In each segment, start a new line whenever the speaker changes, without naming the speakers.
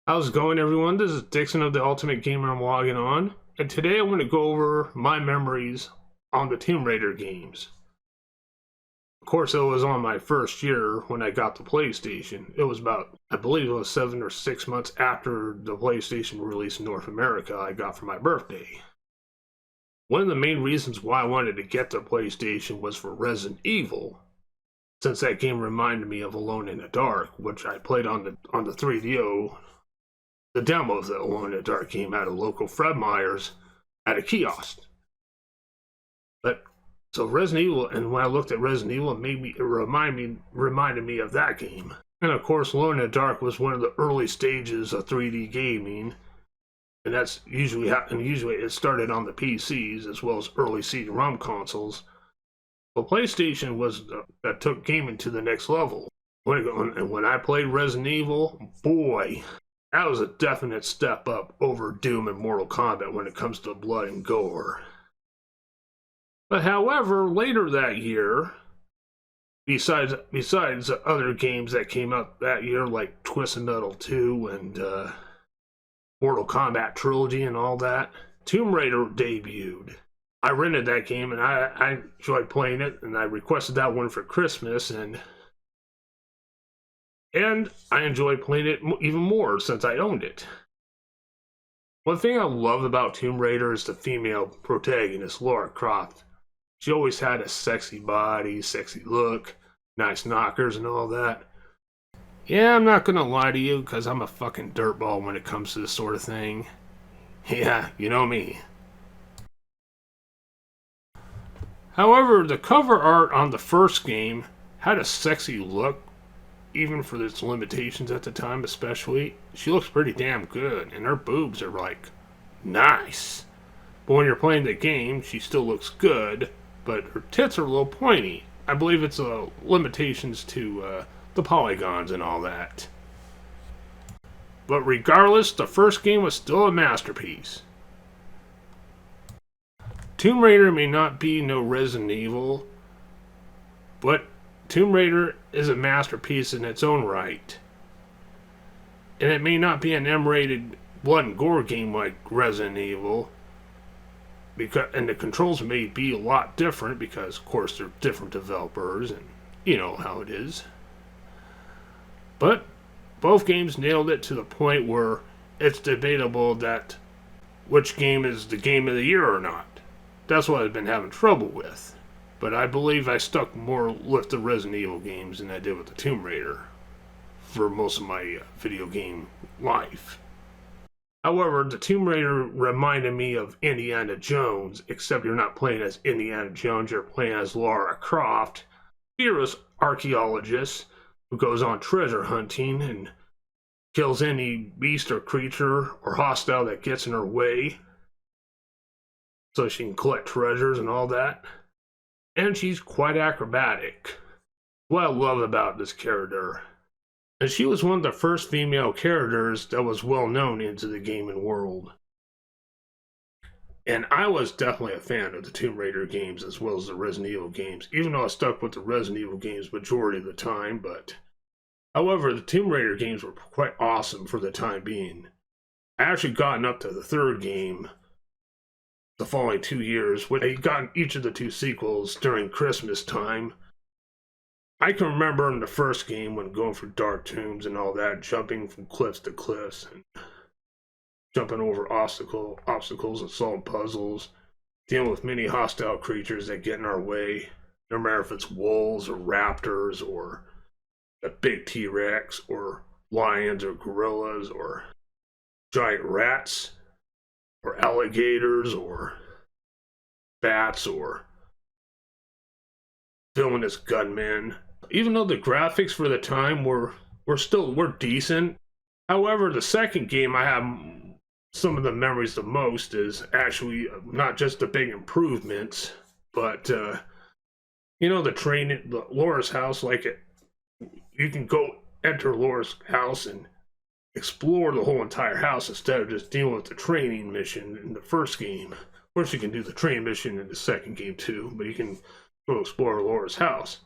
How's it going, everyone? This is Dixon of the Ultimate Gamer. I'm logging on, and today I want to go over my memories on the Tomb Raider games. Of course, it was on my first year when I got the PlayStation. It was about, I believe it was 7 or 6 months after the PlayStation released in North America I got for my birthday. One of the main reasons why I wanted to get the PlayStation was for Resident Evil, since that game reminded me of Alone in the Dark, which I played on the 3DO. The demo of the Alone in the Dark game at a local Fred Meyer's at a kiosk. But so Resident Evil, and when I looked at Resident Evil, it reminded me of that game. And of course, Alone in the Dark was one of the early stages of 3D gaming, and that's usually it started on the PCs as well as early CD-ROM consoles. But PlayStation was that took gaming to the next level. When I played Resident Evil, boy, that was a definite step up over Doom and Mortal Kombat when it comes to blood and gore. But however, later that year, besides other games that came out that year like Twisted Metal 2 and Mortal Kombat Trilogy and all that, Tomb Raider debuted. I rented that game and I enjoyed playing it, and I requested that one for Christmas, and I enjoyed playing it even more since I owned it. One thing I love about Tomb Raider is the female protagonist, Lara Croft. She always had a sexy body, sexy look, nice knockers and all that. Yeah, I'm not gonna lie to you, because I'm a fucking dirtball when it comes to this sort of thing. Yeah, you know me. However, the cover art on the first game had a sexy look, even for its limitations at the time especially. She looks pretty damn good, and her boobs are like, nice. But when you're playing the game, she still looks good, but her tits are a little pointy. I believe it's limitations to the polygons and all that. But regardless, the first game was still a masterpiece. Tomb Raider may not be no Resident Evil, but Tomb Raider is a masterpiece in its own right. And it may not be an M-rated blood and gore game like Resident Evil, and the controls may be a lot different because, of course, they're different developers, and you know how it is. But both games nailed it to the point where it's debatable that which game is the game of the year or not. That's what I've been having trouble with. But I believe I stuck more with the Resident Evil games than I did with the Tomb Raider for most of my video game life. However, the Tomb Raider reminded me of Indiana Jones, except you're not playing as Indiana Jones, you're playing as Lara Croft, fearless archaeologist who goes on treasure hunting and kills any beast or creature or hostile that gets in her way, so she can collect treasures and all that. And she's quite acrobatic. What I love about this character. And she was one of the first female characters that was well known into the gaming world. And I was definitely a fan of the Tomb Raider games as well as the Resident Evil games, even though I stuck with the Resident Evil games majority of the time. But however, the Tomb Raider games were quite awesome for the time being. I actually gotten up to the third game the following 2 years, when I got each of the two sequels during Christmas time. I can remember in the first game when going through dark tombs and all that, jumping from cliffs to cliffs and jumping over obstacles and solving puzzles, dealing with many hostile creatures that get in our way, no matter if it's wolves or raptors or a big T-Rex or lions or gorillas or giant rats or alligators or bats or villainous gunmen. Even though the graphics for the time were decent. However, the second game I have some of the memories the most is actually not just the big improvements, but you know, the Laura's house, you can go enter Laura's house and explore the whole entire house instead of just dealing with the training mission in the first game. Of course, you can do the training mission in the second game too, but you can go explore Laura's house.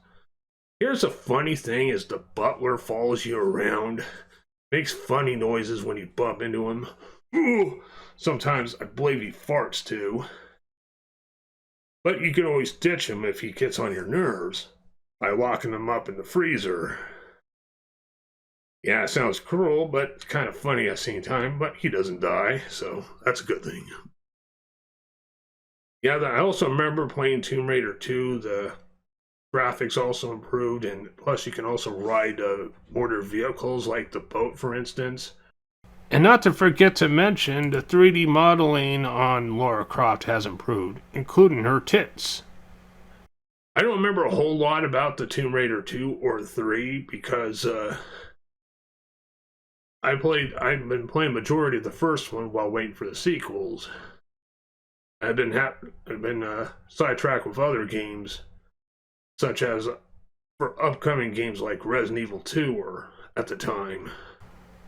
Here's a funny thing: is the butler follows you around Makes funny noises when you bump into him. Ooh, sometimes I believe he farts too. But you can always ditch him if he gets on your nerves by locking him up in the freezer. Yeah, it sounds cruel, but it's kind of funny at the same time, but he doesn't die, so that's a good thing. Yeah, I also remember playing Tomb Raider 2. The graphics also improved, and plus you can also ride motor vehicles like the boat, for instance. And not to forget to mention, the 3D modeling on Lara Croft has improved, including her tits. I don't remember a whole lot about the Tomb Raider 2 or 3 because I've been playing majority of the first one while waiting for the sequels. I've been sidetracked with other games, such as for upcoming games like Resident Evil 2 or at the time.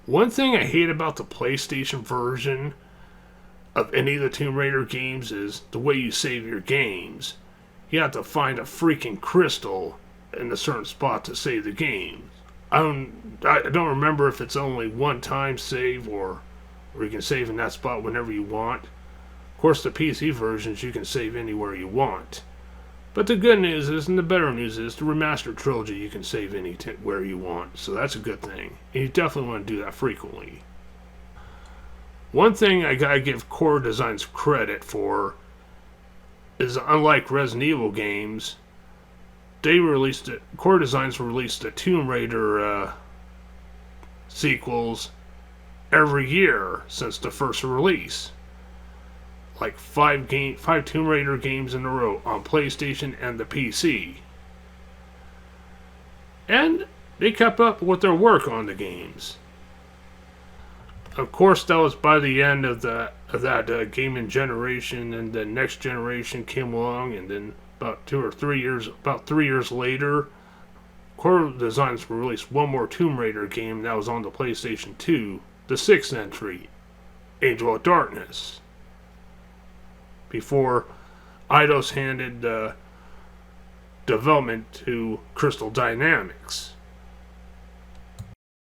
One thing I hate about the PlayStation version of any of the Tomb Raider games is the way you save your games. You have to find a freaking crystal in a certain spot to save the game. I don't remember if it's only one time save or you can save in that spot whenever you want. Of course, the PC versions you can save anywhere you want. But the good news is, and the better news is, the Remastered Trilogy you can save anywhere you want, so that's a good thing. And you definitely want to do that frequently. One thing I gotta give Core Designs credit for is, unlike Resident Evil games, Core Designs released the Tomb Raider sequels every year since the first release. Like five Tomb Raider games in a row on PlayStation and the PC. And they kept up with their work on the games. Of course, that was by the end of that gaming generation, and the next generation came along, and then about 3 years later, Core Designs released one more Tomb Raider game that was on the PlayStation 2, the 6th entry, Angel of Darkness, before Eidos handed development to Crystal Dynamics.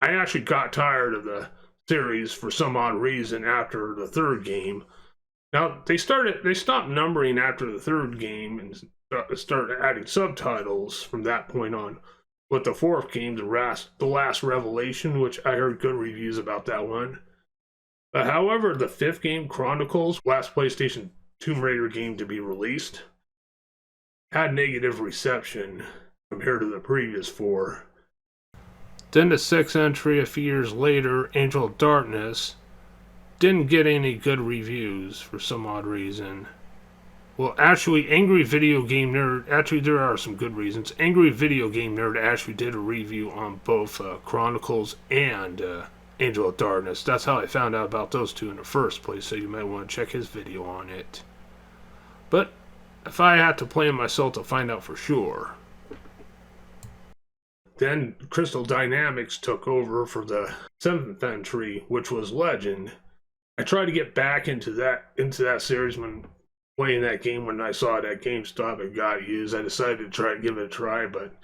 I actually got tired of the series for some odd reason after the third game. Now they stopped numbering after the third game and started adding subtitles from that point on. With the fourth game, The Last Revelation, which I heard good reviews about that one. However, the fifth game, Chronicles, last PlayStation Tomb Raider game to be released, had negative reception compared to the previous four. Then the sixth entry a few years later, Angel of Darkness, didn't get any good reviews for some odd reason. Well, actually, Angry Video Game Nerd, actually there are some good reasons. Angry Video Game Nerd actually did a review on both Chronicles and Angel of Darkness. That's how I found out about those two in the first place, so you might want to check his video on it. But if I had to play them myself to find out for sure. Then Crystal Dynamics took over for the 7th entry, which was Legend. I tried to get back into that series when playing that game when I saw it at GameStop and got used. I decided to try to give it a try, but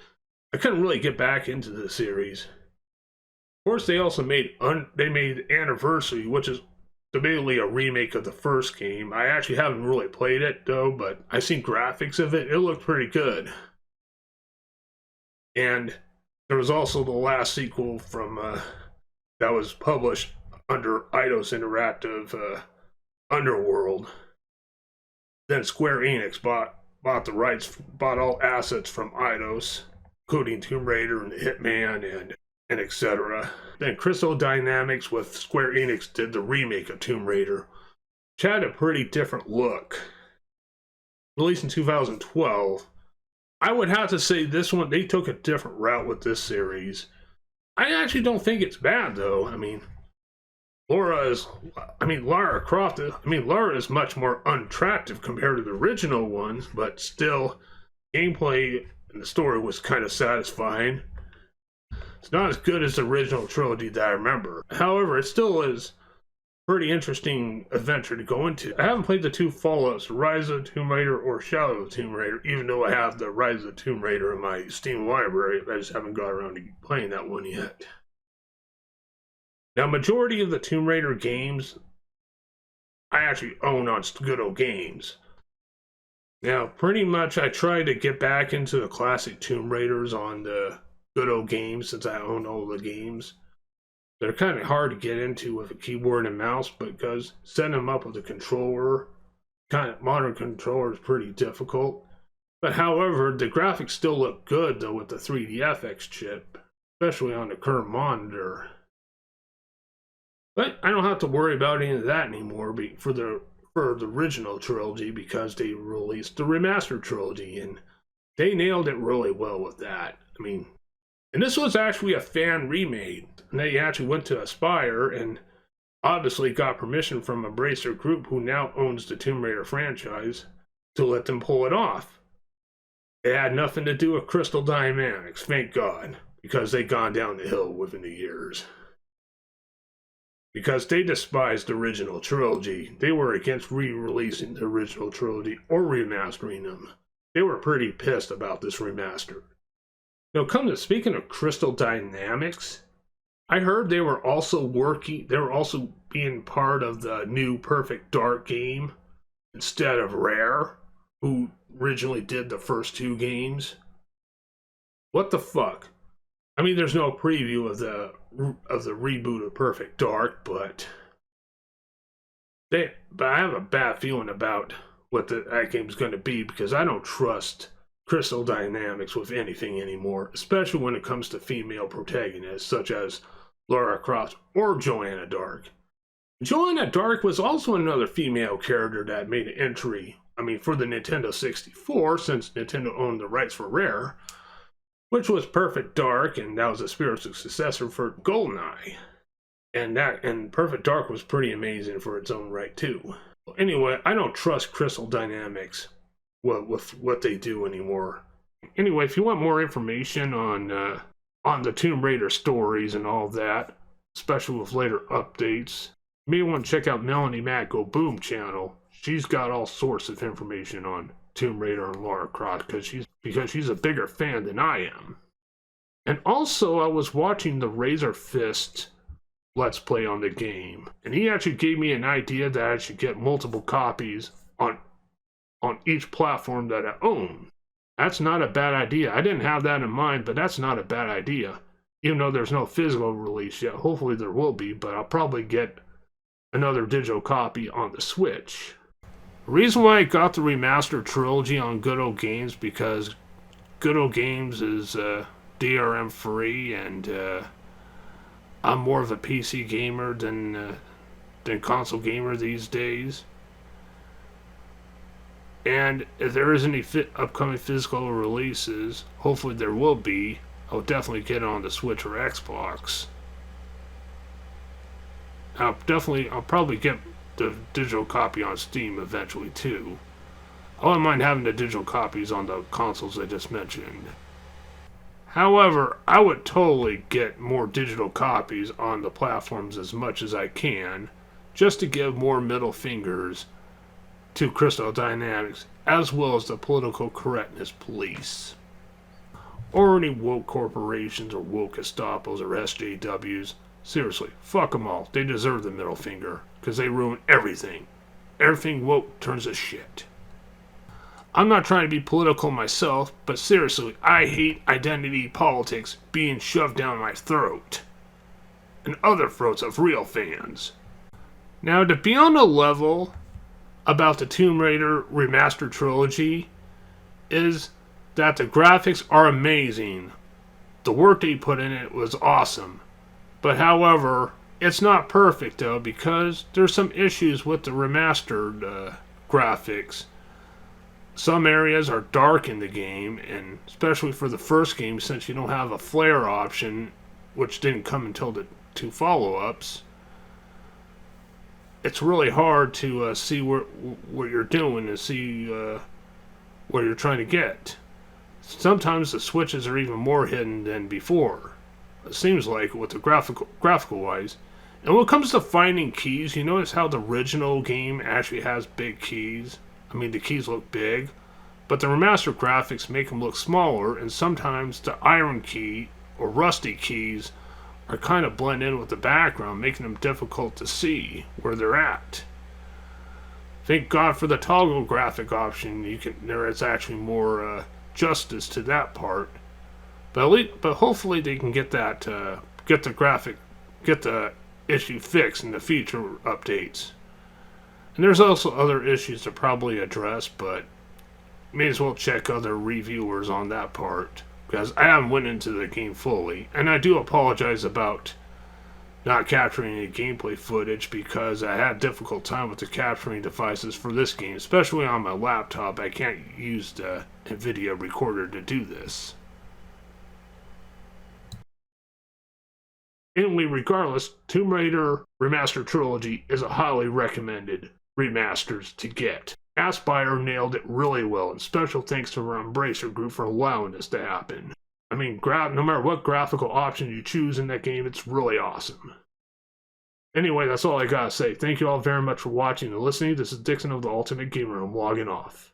I couldn't really get back into the series. Of course, they also made Anniversary, which is basically a remake of the first game. I actually haven't really played it though, but I've seen graphics of it. It looked pretty good. And there was also the last sequel from that was published under Eidos Interactive, Underworld. Then Square Enix bought the rights, bought all assets from Eidos, including Tomb Raider and Hitman and etc. Then Crystal Dynamics with Square Enix did the remake of Tomb Raider, which had a pretty different look. Released in 2012. I would have to say this one, they took a different route with this series. I actually don't think it's bad though. Lara Croft, Lara is much more unattractive compared to the original ones, but still, gameplay and the story was kind of satisfying. It's not as good as the original trilogy that I remember. However, it still is a pretty interesting adventure to go into. I haven't played the two Fallouts, Rise of the Tomb Raider or Shadow of the Tomb Raider, even though I have the Rise of the Tomb Raider in my Steam library. I just haven't got around to playing that one yet. Now, majority of the Tomb Raider games I actually own on Good Old Games. Now, pretty much I tried to get back into the classic Tomb Raiders on the Good Old Games since I own all the games. They're kind of hard to get into with a keyboard and mouse because setting them up with a controller, kind of modern controller, is pretty difficult. But however, the graphics still look good though with the 3DFX chip, especially on the current monitor. But I don't have to worry about any of that anymore for the original trilogy because they released the Remastered trilogy and they nailed it really well with that. I mean, and this was actually a fan remade. And they actually went to Aspire and obviously got permission from Embracer Group, who now owns the Tomb Raider franchise, to let them pull it off. It had nothing to do with Crystal Dynamics, thank God, because they've gone down the hill within the years. Because they despised the original trilogy. They were against re-releasing the original trilogy or remastering them. They were pretty pissed about this remaster. Now, speaking of Crystal Dynamics, I heard they were also being part of the new Perfect Dark game instead of Rare, who originally did the first two games. What the fuck? I mean, there's no preview of the reboot of Perfect Dark, but I have a bad feeling about what that game's going to be because I don't trust Crystal Dynamics with anything anymore, especially when it comes to female protagonists such as Lara Croft or Joanna Dark. Joanna Dark was also another female character that made an entry, for the Nintendo 64, since Nintendo owned the rights for Rare, which was Perfect Dark, and that was a spiritual successor for GoldenEye. And Perfect Dark was pretty amazing for its own right too. Anyway, I don't trust Crystal Dynamics with what they do anymore. Anyway, if you want more information on the Tomb Raider stories and all that, especially with later updates, you may want to check out Melanie Matt Go Boom channel. She's got all sorts of information on Tomb Raider and Lara Croft because she's a bigger fan than I am. And also, I was watching the RazörFist Let's Play on the game, and he actually gave me an idea that I should get multiple copies on each platform that I own. That's not a bad idea. I didn't have that in mind, but that's not a bad idea. Even though there's no physical release yet, hopefully there will be, but I'll probably get another digital copy on the Switch. The reason why I got the Remastered Trilogy on Good Old Games because Good Old Games is DRM free, and I'm more of a PC gamer than console gamer these days. And if there is any upcoming physical releases, hopefully there will be, I'll definitely get it on the Switch or Xbox. I'll probably get the digital copy on Steam eventually too. I wouldn't mind having the digital copies on the consoles I just mentioned. However, I would totally get more digital copies on the platforms as much as I can, just to give more middle fingers to Crystal Dynamics, as well as the political correctness police. Or any woke corporations or woke estapos or SJWs. Seriously, fuck them all. They deserve the middle finger, because they ruin everything. Everything woke turns to shit. I'm not trying to be political myself, but seriously, I hate identity politics being shoved down my throat. And other throats of real fans. Now, to be on a level about the Tomb Raider Remastered Trilogy is that the graphics are amazing. The work they put in it was awesome. But however, it's not perfect though because there's some issues with the remastered graphics. Some areas are dark in the game, and especially for the first game since you don't have a flare option, which didn't come until the two follow-ups. It's really hard to see what you're doing and see what you're trying to get. Sometimes the switches are even more hidden than before. It seems like with the graphical wise. And when it comes to finding keys, you notice how the original game actually has big keys. The keys look big, but the remastered graphics make them look smaller, and sometimes the iron key or rusty keys are kind of blend in with the background, making them difficult to see where they're at. Thank God for the toggle graphic option. There is actually more justice to that part. But hopefully they can get the issue fixed in the future updates. And there's also other issues to probably address, but may as well check other reviewers on that part, because I haven't went into the game fully. And I do apologize about not capturing any gameplay footage, because I had a difficult time with the capturing devices for this game, especially on my laptop. I can't use the NVIDIA recorder to do this. Anyway, regardless, Tomb Raider Remastered Trilogy is a highly recommended remasters to get. Aspire nailed it really well, and special thanks to our Embracer group for allowing this to happen. I mean, no matter what graphical option you choose in that game, it's really awesome. Anyway, that's all I gotta say. Thank you all very much for watching and listening. This is Dixon of the Ultimate Gamer. I'm logging off.